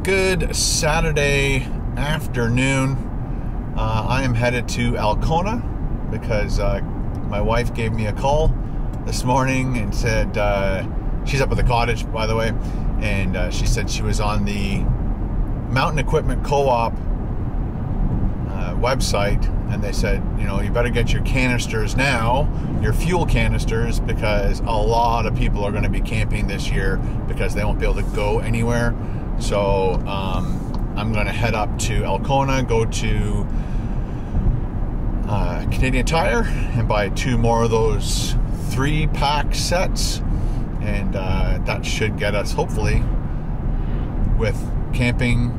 Good Saturday afternoon. I am headed to Alcona because my wife gave me a call this morning and said she's up at the cottage, by the way, and she said she was on the Mountain Equipment Co-op website, and they said, you know, you better get your canisters now, your fuel canisters, because a lot of people are going to be camping this year because they won't be able to go anywhere. So I'm going to head up to Alcona, go to Canadian Tire and buy 2 more of those 3-pack sets, and that should get us, hopefully, with camping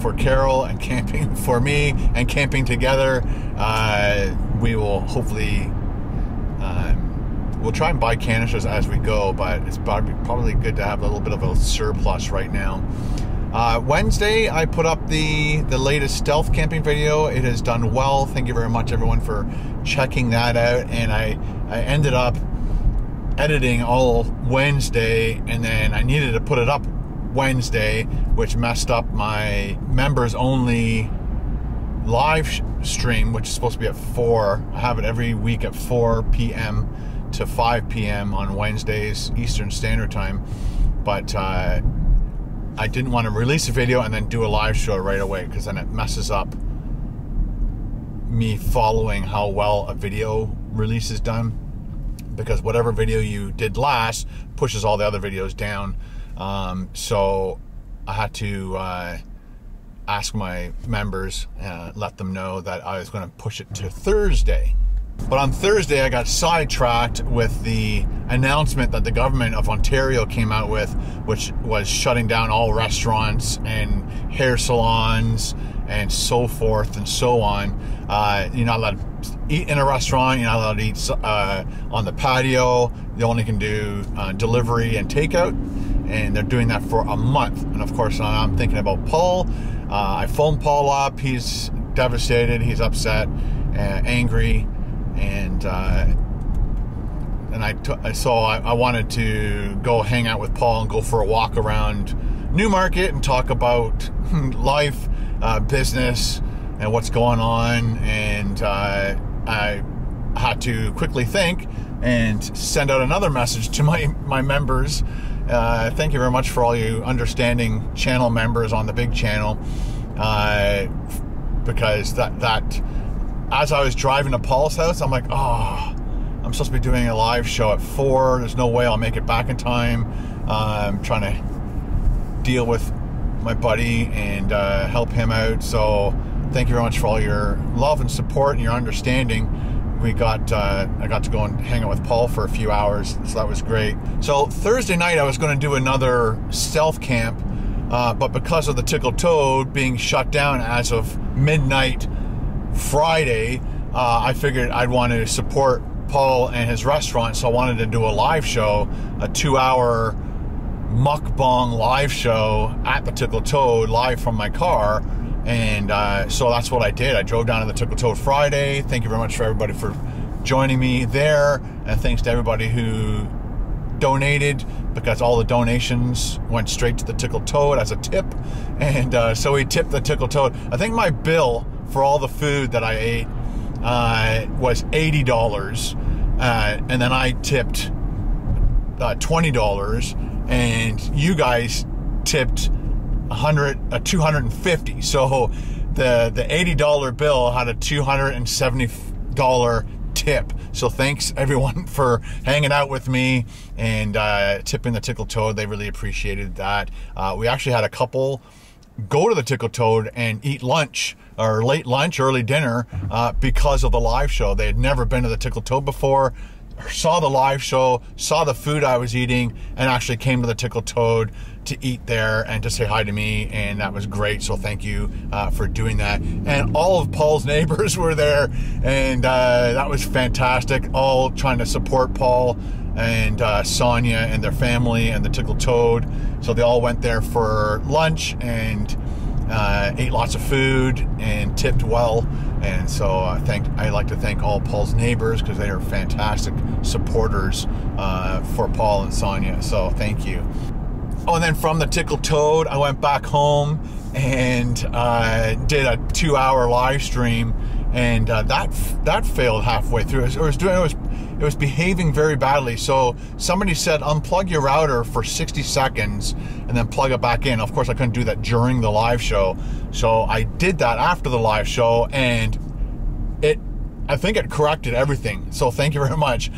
for Carol and camping for me and camping together. We will hopefully we'll try and buy canisters as we go, but it's probably good to have a little bit of a surplus right now. Wednesday, I put up the latest stealth camping video. It has done well. Thank you very much, everyone, for checking that out. And I ended up editing all Wednesday, and then I needed to put it up Wednesday, which messed up my members only live stream, which is supposed to be at 4. I have it every week at 4 p.m. to 5 p.m. on Wednesdays Eastern Standard Time, but I didn't want to release a video and then do a live show right away, because then it messes up me following how well a video release is done, because whatever video you did last pushes all the other videos down. So I had to ask my members, let them know that I was going to push it to Thursday. But on Thursday, I got sidetracked with the announcement that the government of Ontario came out with, which was shutting down all restaurants and hair salons and so forth and so on. You're not allowed to eat in a restaurant. You're not allowed to eat on the patio. You only can do delivery and takeout. And they're doing that for a month. And of course, I'm thinking about Paul. I phoned Paul up. He's devastated. He's upset, angry. And so I wanted to go hang out with Paul and go for a walk around Newmarket and talk about life, business, and what's going on. And I had to quickly think and send out another message to my members. Thank you very much for all you understanding channel members on the big channel, because that as I was driving to Paul's house, I'm like, oh, I'm supposed to be doing a live show at 4. There's no way I'll make it back in time. I'm trying to deal with my buddy and help him out. So thank you very much for all your love and support and your understanding. I got to go and hang out with Paul for a few hours, so that was great. So Thursday night, I was going to do another stealth camp, but because of the Tickle Toad being shut down as of midnight Friday, I figured I'd want to support Paul and his restaurant, so I wanted to do a live show, a 2-hour mukbang live show at the Tickle Toad, live from my car. And so that's what I did. I drove down to the Tickle Toad Friday. Thank you very much for everybody for joining me there, and thanks to everybody who donated, because all the donations went straight to the Tickle Toad as a tip. And so we tipped the Tickle Toad. I think my bill for all the food that I ate was $80, and then I tipped $20, and you guys tipped $250. So the $80 bill had a $270 tip. So thanks everyone for hanging out with me and tipping the Tickle Toad. They really appreciated that. We actually had a couple go to the Tickle Toad and eat lunch, or late lunch, early dinner, because of the live show. They had never been to the Tickle Toad before, saw the live show, saw the food I was eating, and actually came to the Tickle Toad to eat there and to say hi to me, and that was great. So thank you for doing that. And all of Paul's neighbors were there, and that was fantastic, all trying to support Paul and Sonia and their family and the Tickle Toad. So they all went there for lunch and ate lots of food and tipped well. And so I'd like to thank all Paul's neighbors, because they are fantastic supporters for Paul and Sonia. So thank you. Oh, and then from the Tickle Toad, I went back home and did a 2-hour live stream, and that failed halfway through. It was behaving very badly. So somebody said unplug your router for 60 seconds and then plug it back in. Of course, I couldn't do that during the live show, so I did that after the live show, and I think it corrected everything. So thank you very much.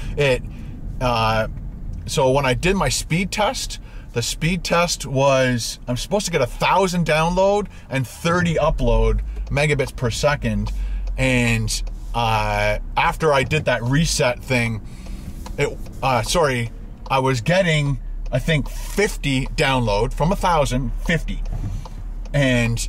So when I did my speed test, the speed test was, I'm supposed to get 1,000 download and 30 upload megabits per second. And after I did that reset thing, I was getting, I think, 50 download from 1,000, 50. And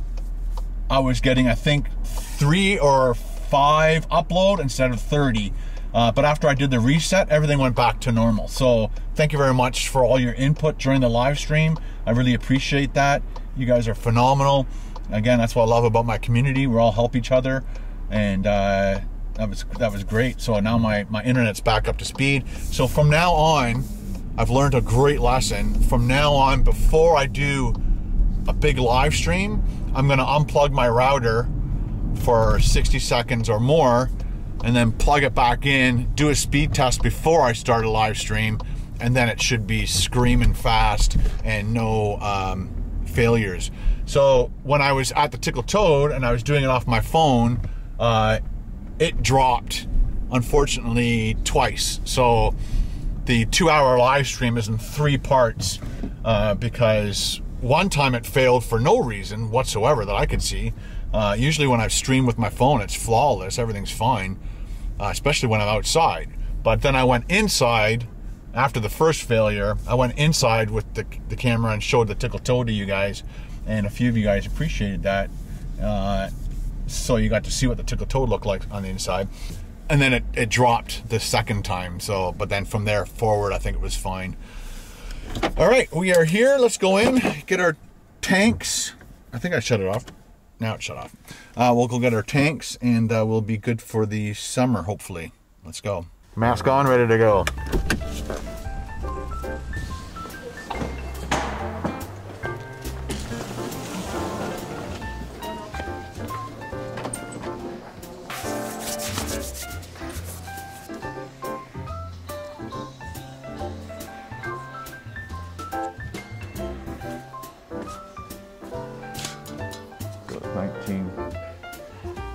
I was getting, I think, 3 or 5 upload instead of 30. But after I did the reset, everything went back to normal. So thank you very much for all your input during the live stream. I really appreciate that. You guys are phenomenal. Again, that's what I love about my community. We all help each other, and that was great. So now my internet's back up to speed. So from now on, I've learned a great lesson. From now on, before I do a big live stream, I'm gonna unplug my router for 60 seconds or more, and then plug it back in, do a speed test before I start a live stream, and then it should be screaming fast and no failures. So when I was at the Tickle Toad and I was doing it off my phone, it dropped, unfortunately, twice. So the 2-hour live stream is in 3 parts because one time it failed for no reason whatsoever that I could see. Usually when I stream with my phone, it's flawless, everything's fine, especially when I'm outside. But then I went inside after the first failure. I went inside with the camera and showed the Tickle Toad to you guys, and a few of you guys appreciated that. So you got to see what the Tickle Toad looked like on the inside. And then it dropped the second time. So, but then from there forward, I think it was fine. All right, we are here. Let's go in, get our tanks. I think I shut it off. Now it's shut off. We'll go get our tanks, and we'll be good for the summer, hopefully. Let's go. Mask on, ready to go.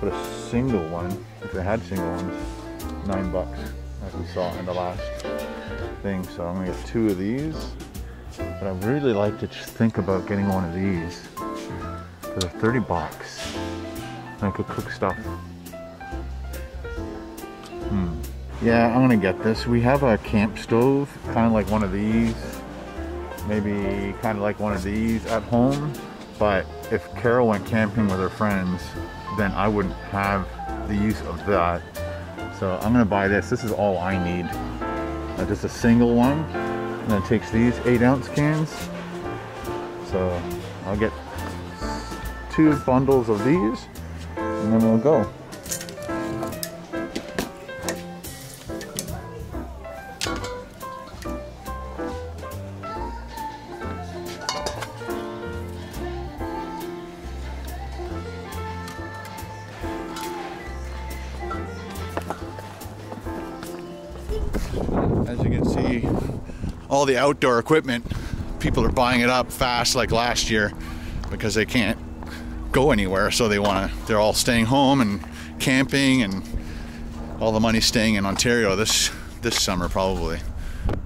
But a single one, if they had single ones, $9, as we saw in the last thing. So I'm gonna get 2 of these. But I really like to just think about getting one of these for the $30. I could cook stuff. Yeah, I'm gonna get this. We have a camp stove, kind of like one of these. Maybe kind of like one of these at home. But if Carol went camping with her friends, then I wouldn't have the use of that. So I'm gonna buy this. This is all I need. Just a single one. And it takes these 8-ounce cans. So I'll get 2 bundles of these, and then we'll go. As you can see, all the outdoor equipment, people are buying it up fast like last year because they can't go anywhere, so they're all staying home and camping, and all the money's staying in Ontario this summer probably.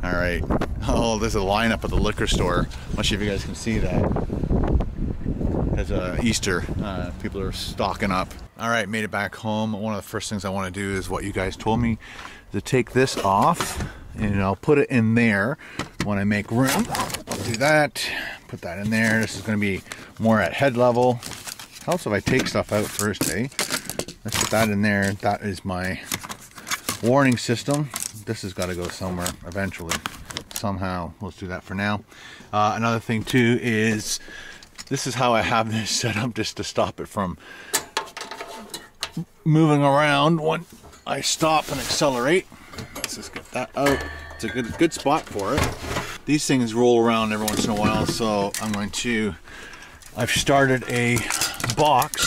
All right. Oh, there's a lineup at the liquor store. I'm not sure if you guys can see that. As Easter, people are stocking up. All right, made it back home. One of the first things I want to do is what you guys told me, to take this off, and I'll put it in there when I make room. I'll do that, put that in there. This is going to be more at head level. Helps if I take stuff out first, eh? Let's put that in there. That is my warning system. This has got to go somewhere eventually, somehow. Let's do that for now. Another thing too is, this is how I have this set up, just to stop it from moving around when I stop and accelerate. Let's just get that out. It's a good spot for it. these things roll around every once in a while, so I've started a box,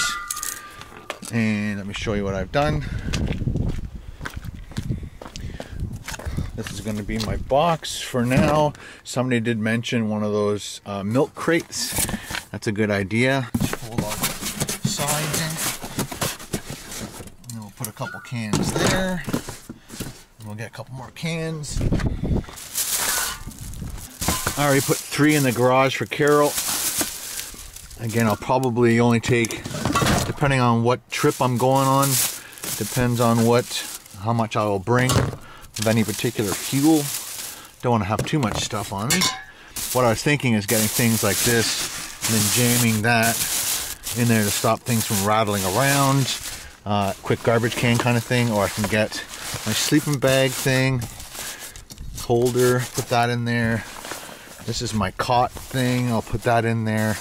and let me show you what I've done. This is going to be my box for now. Somebody did mention one of those milk crates. That's a good idea. Fold our sides in. And we'll put a couple cans there. And we'll get a couple more cans. I already put 3 in the garage for Carol. Again, I'll probably only take, depending on what trip I'm going on, depends on how much I will bring of any particular fuel. Don't want to have too much stuff on me. What I was thinking is getting things like this and then jamming that in there to stop things from rattling around. Quick garbage can kind of thing, or I can get my sleeping bag thing, holder, put that in there. This is my cot thing, I'll put that in there,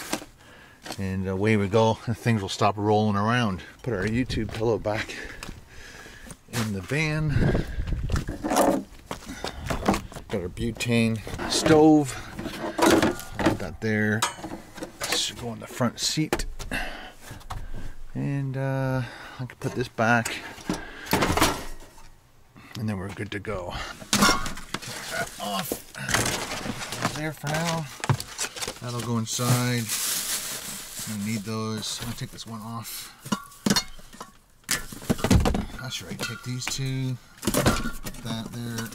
and away we go, and things will stop rolling around. Put our YouTube pillow back in the van. Got our butane stove, put that there. This should go on the front seat, and I can put this back, and then we're good to go. Take that off. There for now. That'll go inside. I need those. I'm gonna take this one off. That's right. Take these two. Put that there.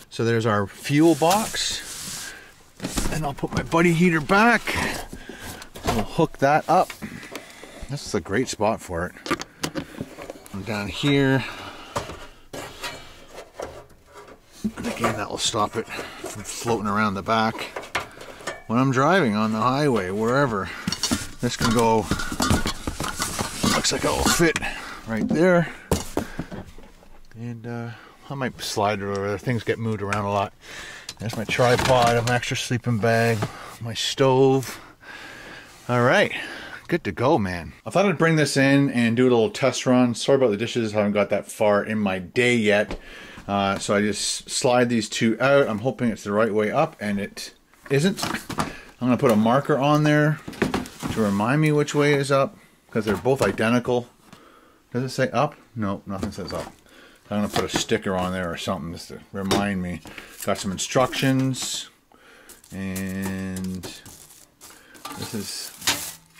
So there's our fuel box, and I'll put my buddy heater back. We'll hook that up. This is a great spot for it. And down here, and again that will stop it from floating around the back when I'm driving on the highway, wherever. This can go, looks like it will fit right there, and I might slide it over there. Things get moved around a lot. There's my tripod, an extra sleeping bag, my stove. All right, good to go, man. I thought I'd bring this in and do a little test run. Sorry about the dishes, I haven't got that far in my day yet. So I just slide these two out. I'm hoping it's the right way up, and it isn't. I'm gonna put a marker on there to remind me which way is up, because they're both identical. Does it say up? No, nothing says up. I'm gonna put a sticker on there or something just to remind me. Got some instructions, and this is,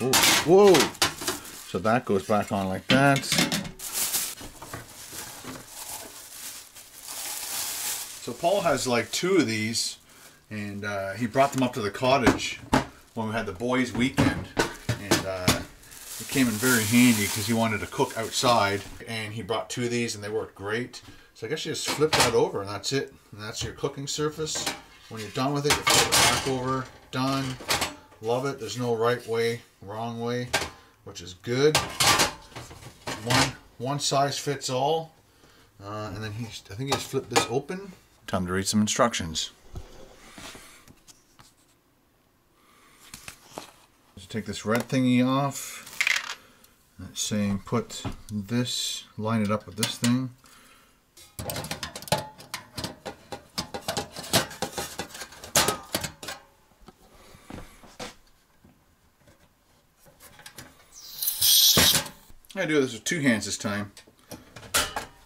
oh, whoa! So that goes back on like that. So Paul has like 2 of these, and he brought them up to the cottage when we had the boys' weekend, and it came in very handy because he wanted to cook outside, and he brought 2 of these and they worked great. So I guess you just flip that over and that's it. And that's your cooking surface. When you're done with it, you flip it back over. Done. Love it. There's no right way, wrong way, which is good. One size fits all. And then I think he just flipped this open. Time to read some instructions. So take this red thingy off. It's saying put this, line it up with this thing. I do this with 2 hands this time.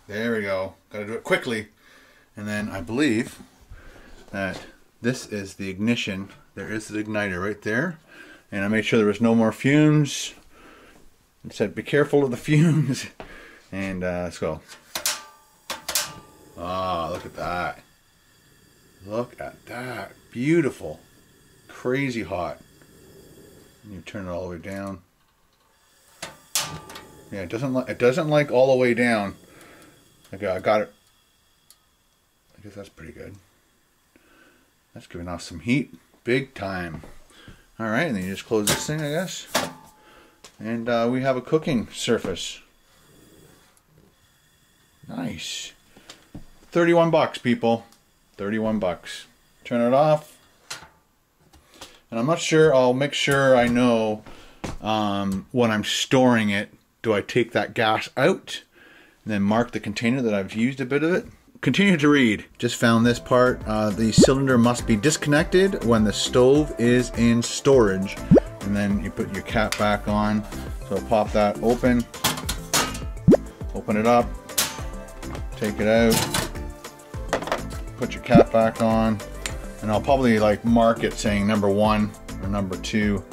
There we go. Gotta do it quickly. And then I believe that this is the ignition. There is the igniter right there. And I made sure there was no more fumes. It said be careful of the fumes. And let's go. Ah, look at that. Look at that. Beautiful. Crazy hot. And you turn it all the way down. Yeah, it doesn't like all the way down. Okay, I got it. I guess that's pretty good. That's giving off some heat. Big time. Alright, and then you just close this thing, I guess. And we have a cooking surface. Nice. 31 bucks, people. 31 bucks. Turn it off. And I'm not sure, I'll make sure I know when I'm storing it, do I take that gas out and then mark the container that I've used a bit of it? Continue to read. Just found this part. The cylinder must be disconnected when the stove is in storage. And then you put your cap back on. So pop that open. Open it up. Take it out. Put your cap back on. And I'll probably like mark it saying number 1 or number 2.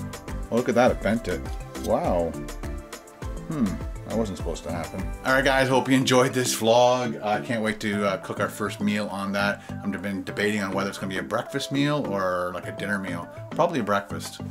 Oh, look at that, it bent it. Wow. That wasn't supposed to happen. All right, guys, hope you enjoyed this vlog. I can't wait to cook our first meal on that. I've been debating on whether it's gonna be a breakfast meal or like a dinner meal. Probably a breakfast.